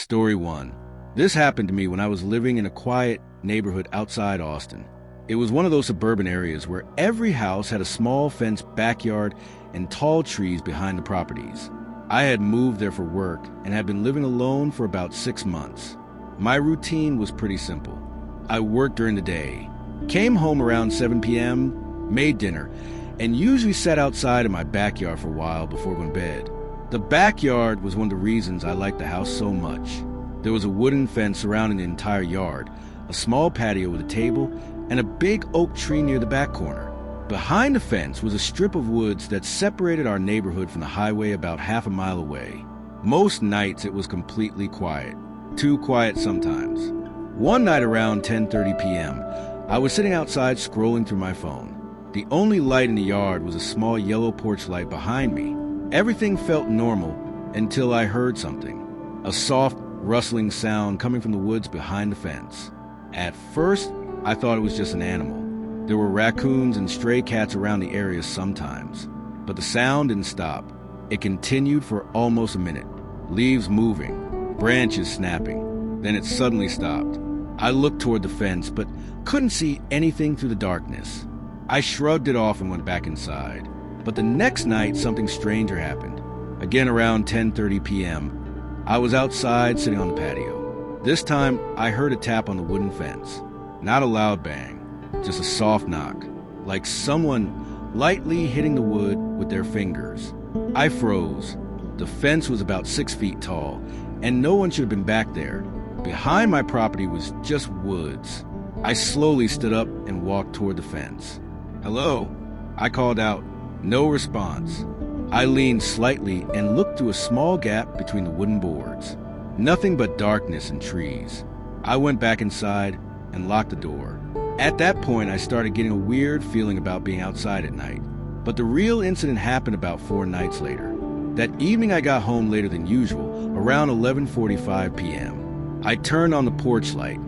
Story 1. This happened to me when I was living in a quiet neighborhood outside Austin. It was one of those suburban areas where every house had a small fenced backyard and tall trees behind the properties. I had moved there for work and had been living alone for about 6 months. My routine was pretty simple. I worked during the day, came home around 7 p.m., made dinner, and usually sat outside in my backyard for a while before going to bed. The backyard was one of the reasons I liked the house so much. There was a wooden fence surrounding the entire yard, a small patio with a table, and a big oak tree near the back corner. Behind the fence was a strip of woods that separated our neighborhood from the highway about half a mile away. Most nights it was completely quiet, too quiet sometimes. One night around 10:30 p.m., I was sitting outside scrolling through my phone. The only light in the yard was a small yellow porch light behind me. Everything felt normal until I heard something. A soft, rustling sound coming from the woods behind the fence. At first, I thought it was just an animal. There were raccoons and stray cats around the area sometimes. But the sound didn't stop. It continued for almost a minute. Leaves moving, branches snapping. Then it suddenly stopped. I looked toward the fence, but couldn't see anything through the darkness. I shrugged it off and went back inside. But the next night, something stranger happened. Again around 10:30 p.m., I was outside sitting on the patio. This time, I heard a tap on the wooden fence. Not a loud bang, just a soft knock, like someone lightly hitting the wood with their fingers. I froze. The fence was about 6 feet tall, and no one should have been back there. Behind my property was just woods. I slowly stood up and walked toward the fence. "Hello?" I called out. No response. I leaned slightly and looked through a small gap between the wooden boards. Nothing but darkness and trees. I went back inside and locked the door. At that point, I started getting a weird feeling about being outside at night. But the real incident happened about 4 nights later. That evening, I got home later than usual, around 11:45 p.m. I turned on the porch light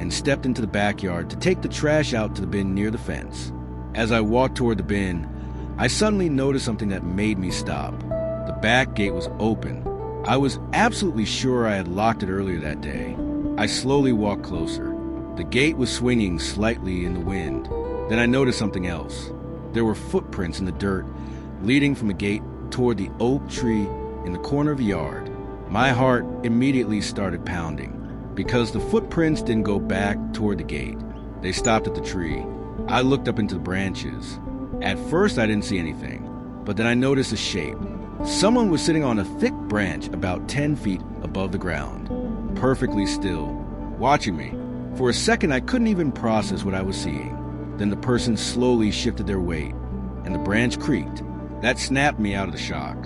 and stepped into the backyard to take the trash out to the bin near the fence. As I walked toward the bin, I suddenly noticed something that made me stop. The back gate was open. I was absolutely sure I had locked it earlier that day. I slowly walked closer. The gate was swinging slightly in the wind. Then I noticed something else. There were footprints in the dirt leading from the gate toward the oak tree in the corner of the yard. My heart immediately started pounding because the footprints didn't go back toward the gate. They stopped at the tree. I looked up into the branches. At first, I didn't see anything, but then I noticed a shape. Someone was sitting on a thick branch about 10 feet above the ground, perfectly still, watching me. For a second, I couldn't even process what I was seeing. Then the person slowly shifted their weight, and the branch creaked. That snapped me out of the shock.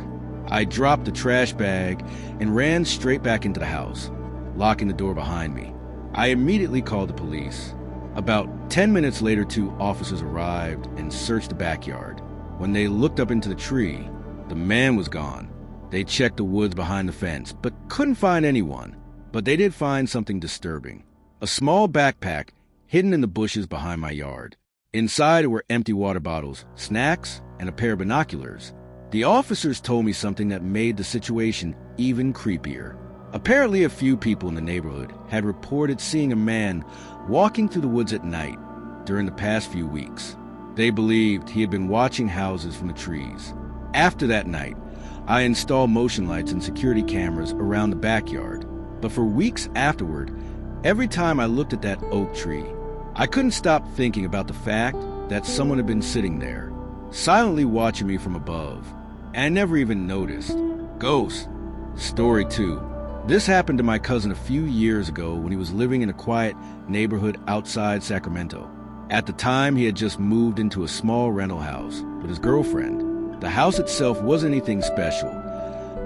I dropped the trash bag and ran straight back into the house, locking the door behind me. I immediately called the police. About 10 minutes later, 2 officers arrived and searched the backyard. When they looked up into the tree, the man was gone. They checked the woods behind the fence, but couldn't find anyone. But they did find something disturbing. A small backpack hidden in the bushes behind my yard. Inside were empty water bottles, snacks, and a pair of binoculars. The officers told me something that made the situation even creepier. Apparently, a few people in the neighborhood had reported seeing a man walking through the woods at night during the past few weeks. They believed he had been watching houses from the trees. After that night, I installed motion lights and security cameras around the backyard. But for weeks afterward, every time I looked at that oak tree, I couldn't stop thinking about the fact that someone had been sitting there, silently watching me from above. And I never even noticed. Ghost. Story 2. This happened to my cousin a few years ago when he was living in a quiet neighborhood outside Sacramento. At the time, he had just moved into a small rental house with his girlfriend. The house itself wasn't anything special,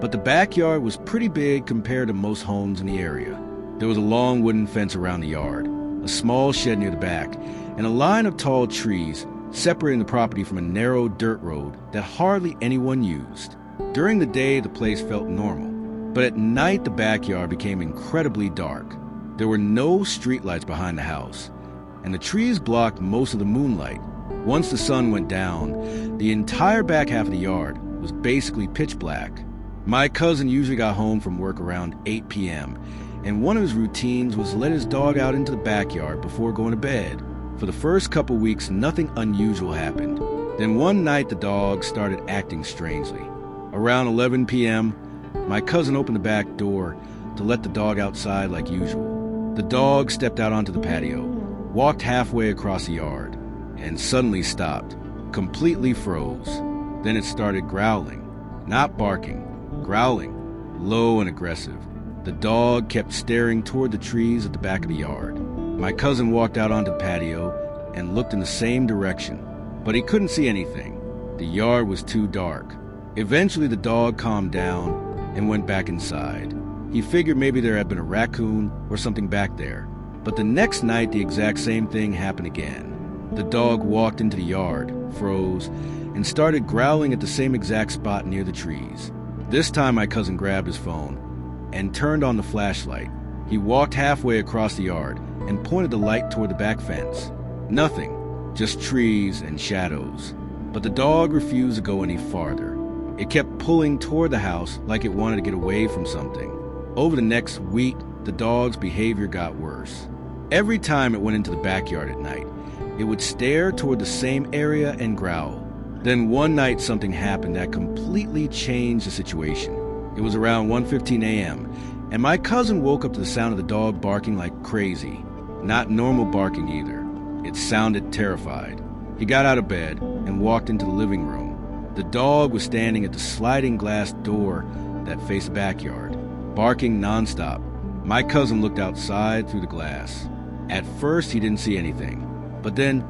but the backyard was pretty big compared to most homes in the area. There was a long wooden fence around the yard, a small shed near the back, and a line of tall trees separating the property from a narrow dirt road that hardly anyone used. During the day, the place felt normal. But at night, the backyard became incredibly dark. There were no streetlights behind the house, and the trees blocked most of the moonlight. Once the sun went down, the entire back half of the yard was basically pitch black. My cousin usually got home from work around 8 p.m., and one of his routines was let his dog out into the backyard before going to bed. For the first couple weeks, nothing unusual happened. Then one night, the dog started acting strangely. Around 11 p.m., my cousin opened the back door to let the dog outside like usual. The dog stepped out onto the patio, walked halfway across the yard, and suddenly stopped, completely froze. Then it started growling, not barking, growling, low and aggressive. The dog kept staring toward the trees at the back of the yard. My cousin walked out onto the patio and looked in the same direction, but he couldn't see anything. The yard was too dark. Eventually, the dog calmed down and went back inside. He figured maybe there had been a raccoon or something back there. But the next night, the exact same thing happened again. The dog walked into the yard, froze, and started growling at the same exact spot near the trees. This time, my cousin grabbed his phone and turned on the flashlight. He walked halfway across the yard and pointed the light toward the back fence. Nothing, just trees and shadows. But the dog refused to go any farther. It kept pulling toward the house like it wanted to get away from something. Over the next week, the dog's behavior got worse. Every time it went into the backyard at night, it would stare toward the same area and growl. Then one night something happened that completely changed the situation. It was around 1:15 a.m., and my cousin woke up to the sound of the dog barking like crazy. Not normal barking either. It sounded terrified. He got out of bed and walked into the living room. The dog was standing at the sliding glass door that faced the backyard, barking nonstop. My cousin looked outside through the glass. At first, he didn't see anything, but then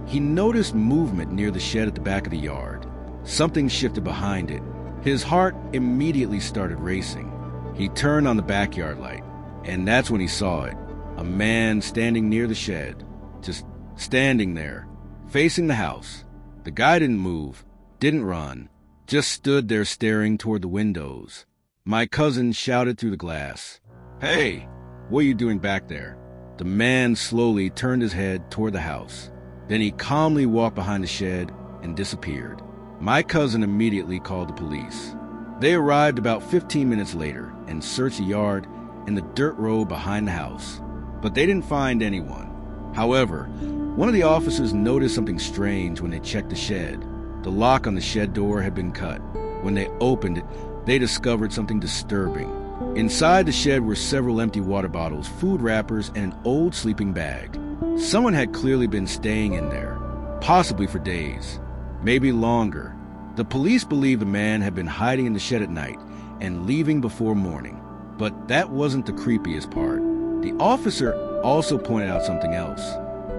he noticed movement near the shed at the back of the yard. Something shifted behind it. His heart immediately started racing. He turned on the backyard light, and that's when he saw it. A man standing near the shed, just standing there, facing the house. The guy didn't move, didn't run, just stood there staring toward the windows. My cousin shouted through the glass, "Hey, what are you doing back there?" The man slowly turned his head toward the house. Then he calmly walked behind the shed and disappeared. My cousin immediately called the police. They arrived about 15 minutes later and searched the yard and the dirt road behind the house, but they didn't find anyone. However, one of the officers noticed something strange when they checked the shed. The lock on the shed door had been cut. When they opened it, they discovered something disturbing. Inside the shed were several empty water bottles, food wrappers, and an old sleeping bag. Someone had clearly been staying in there, possibly for days, maybe longer. The police believe the man had been hiding in the shed at night and leaving before morning. But that wasn't the creepiest part. The officer also pointed out something else.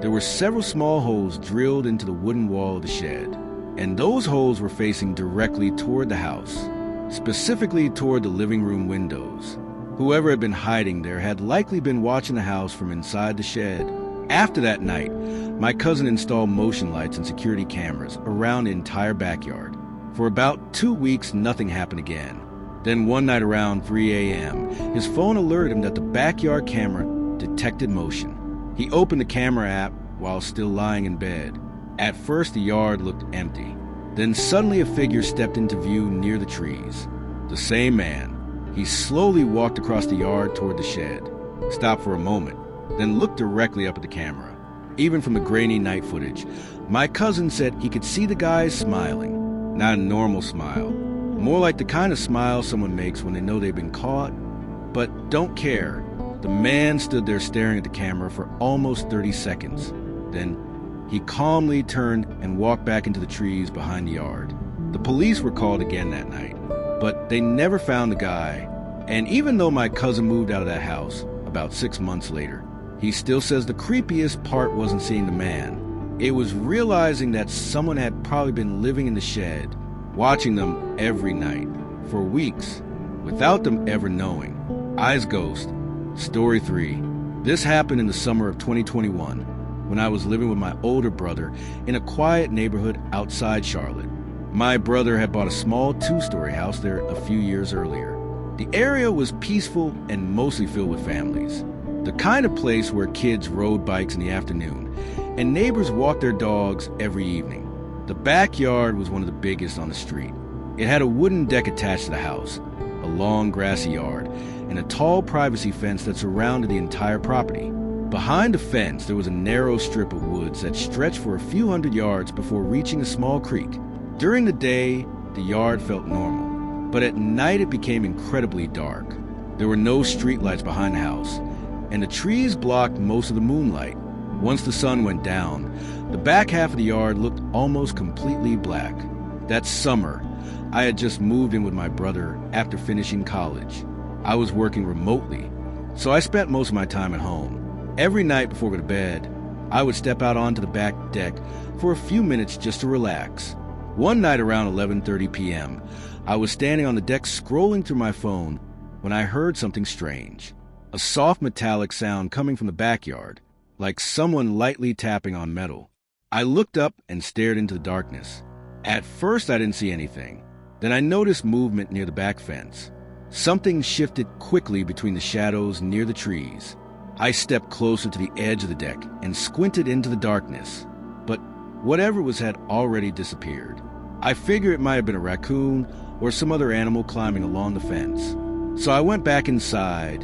There were several small holes drilled into the wooden wall of the shed, and those holes were facing directly toward the house, specifically toward the living room windows. Whoever had been hiding there had likely been watching the house from inside the shed. After that night, my cousin installed motion lights and security cameras around the entire backyard. For about 2 weeks, nothing happened again. Then one night around 3 a.m., his phone alerted him that the backyard camera detected motion. He opened the camera app while still lying in bed. At first, the yard looked empty. Then suddenly a figure stepped into view near the trees. The same man. He slowly walked across the yard toward the shed, stopped for a moment, then looked directly up at the camera. Even from the grainy night footage, my cousin said he could see the guy smiling. Not a normal smile. More like the kind of smile someone makes when they know they've been caught, but don't care. The man stood there staring at the camera for almost 30 seconds. Then he calmly turned and walked back into the trees behind the yard. The police were called again that night, but they never found the guy. And even though my cousin moved out of that house about 6 months later, he still says the creepiest part wasn't seeing the man. It was realizing that someone had probably been living in the shed, watching them every night, for weeks, without them ever knowing. Eyes Ghost, Story 3. This happened in the summer of 2021, when I was living with my older brother in a quiet neighborhood outside Charlotte. My brother had bought a small 2-story house there a few years earlier. The area was peaceful and mostly filled with families. The kind of place where kids rode bikes in the afternoon and neighbors walked their dogs every evening. The backyard was one of the biggest on the street. It had a wooden deck attached to the house, a long grassy yard, and a tall privacy fence that surrounded the entire property. Behind the fence, there was a narrow strip of woods that stretched for a few hundred yards before reaching a small creek. During the day, the yard felt normal, but at night it became incredibly dark. There were no streetlights behind the house, and the trees blocked most of the moonlight. Once the sun went down, the back half of the yard looked almost completely black. That summer, I had just moved in with my brother after finishing college. I was working remotely, so I spent most of my time at home. Every night before going to bed, I would step out onto the back deck for a few minutes just to relax. One night around 11:30 p.m., I was standing on the deck scrolling through my phone when I heard something strange. A soft metallic sound coming from the backyard, like someone lightly tapping on metal. I looked up and stared into the darkness. At first I didn't see anything. Then I noticed movement near the back fence. Something shifted quickly between the shadows near the trees. I stepped closer to the edge of the deck and squinted into the darkness, but whatever it was had already disappeared. I figured it might have been a raccoon or some other animal climbing along the fence. So I went back inside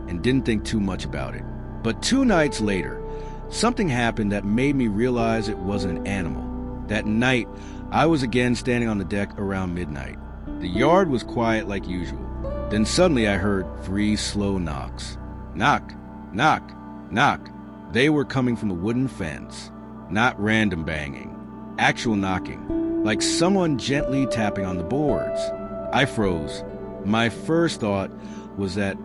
and didn't think too much about it. But 2 nights later, something happened that made me realize it wasn't an animal. That night, I was again standing on the deck around midnight. The yard was quiet like usual. Then suddenly I heard 3 slow knocks. Knock, knock, knock. They were coming from the wooden fence. Not random banging. Actual knocking. Like someone gently tapping on the boards. I froze. My first thought was that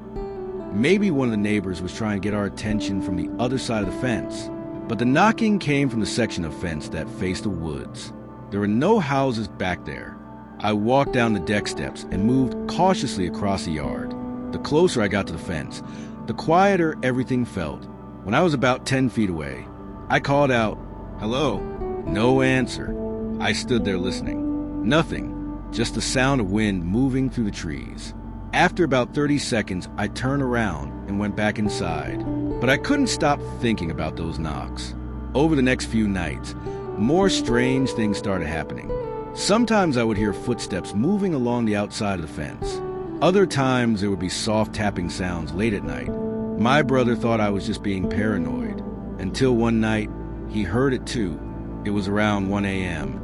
maybe one of the neighbors was trying to get our attention from the other side of the fence. But the knocking came from the section of fence that faced the woods. There were no houses back there. I walked down the deck steps and moved cautiously across the yard. The closer I got to the fence, the quieter everything felt. When I was about 10 feet away, I called out, "Hello." No answer. I stood there listening. Nothing. Just the sound of wind moving through the trees. After about 30 seconds, I turned around and went back inside. But I couldn't stop thinking about those knocks. Over the next few nights, more strange things started happening. Sometimes I would hear footsteps moving along the outside of the fence. Other times there would be soft tapping sounds late at night. My brother thought I was just being paranoid. Until one night, he heard it too. It was around 1 a.m.,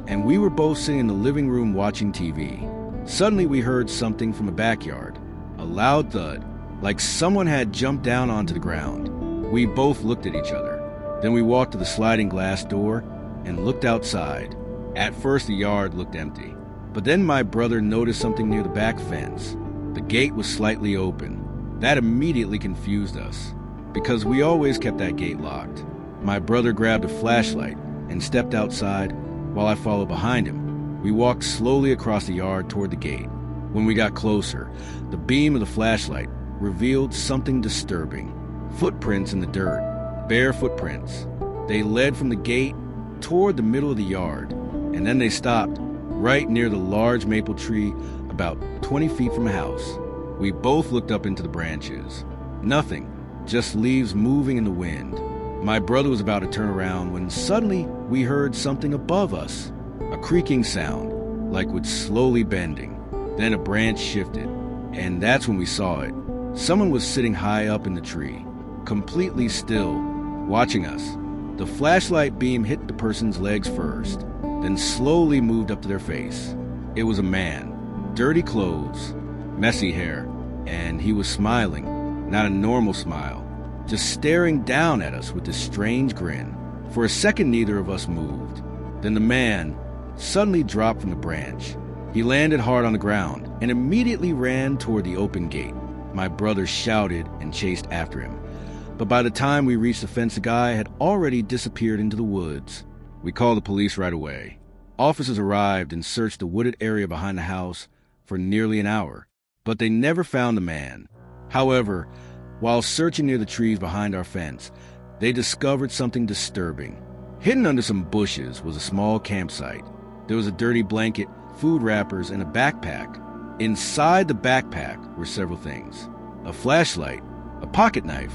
and we were both sitting in the living room watching TV. Suddenly we heard something from the backyard. A loud thud, like someone had jumped down onto the ground. We both looked at each other. Then we walked to the sliding glass door and looked outside. At first the yard looked empty, but then my brother noticed something near the back fence. The gate was slightly open. That immediately confused us, because we always kept that gate locked. My brother grabbed a flashlight and stepped outside while I followed behind him. We walked slowly across the yard toward the gate. When we got closer, the beam of the flashlight revealed something disturbing. Footprints in the dirt, bare footprints. They led from the gate toward the middle of the yard, and then they stopped right near the large maple tree about 20 feet from the house. We both looked up into the branches. Nothing, just leaves moving in the wind. My brother was about to turn around when suddenly we heard something above us. A creaking sound, like wood slowly bending. Then a branch shifted, and that's when we saw it. Someone was sitting high up in the tree, completely still, watching us. The flashlight beam hit the person's legs first, then slowly moved up to their face. It was a man, dirty clothes, messy hair, and he was smiling, not a normal smile, just staring down at us with this strange grin. For a second, neither of us moved. Then the man suddenly dropped from the branch. He landed hard on the ground and immediately ran toward the open gate. My brother shouted and chased after him. But by the time we reached the fence, the guy had already disappeared into the woods. We called the police right away. Officers arrived and searched the wooded area behind the house for nearly an hour, but they never found the man. However, while searching near the trees behind our fence, they discovered something disturbing. Hidden under some bushes was a small campsite. There was a dirty blanket, food wrappers, and a backpack. Inside the backpack were several things: a flashlight, a pocket knife,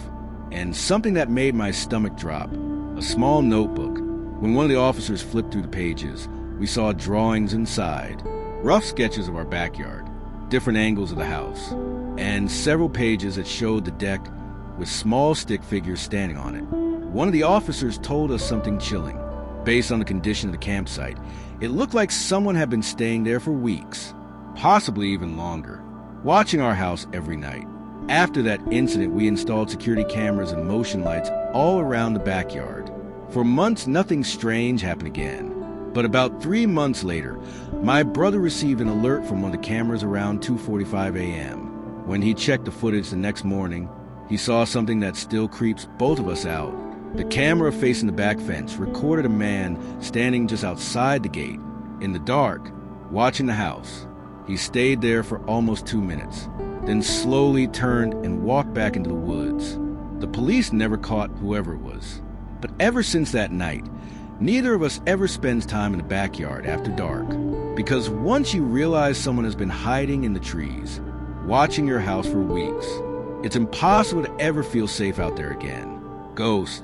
and something that made my stomach drop, a small notebook. When one of the officers flipped through the pages, we saw drawings inside, rough sketches of our backyard. different angles of the house, and several pages that showed the deck with small stick figures standing on it. One of the officers told us something chilling. Based on the condition of the campsite, it looked like someone had been staying there for weeks, possibly even longer, watching our house every night. After that incident, we installed security cameras and motion lights all around the backyard. For months, nothing strange happened again. But about 3 months later, my brother received an alert from one of the cameras around 2:45 a.m. When he checked the footage the next morning, he saw something that still creeps both of us out. The camera facing the back fence recorded a man standing just outside the gate, in the dark, watching the house. He stayed there for almost 2 minutes, then slowly turned and walked back into the woods. The police never caught whoever it was. But ever since that night, neither of us ever spends time in the backyard after dark. Because once you realize someone has been hiding in the trees, watching your house for weeks, it's impossible to ever feel safe out there again. Ghosts,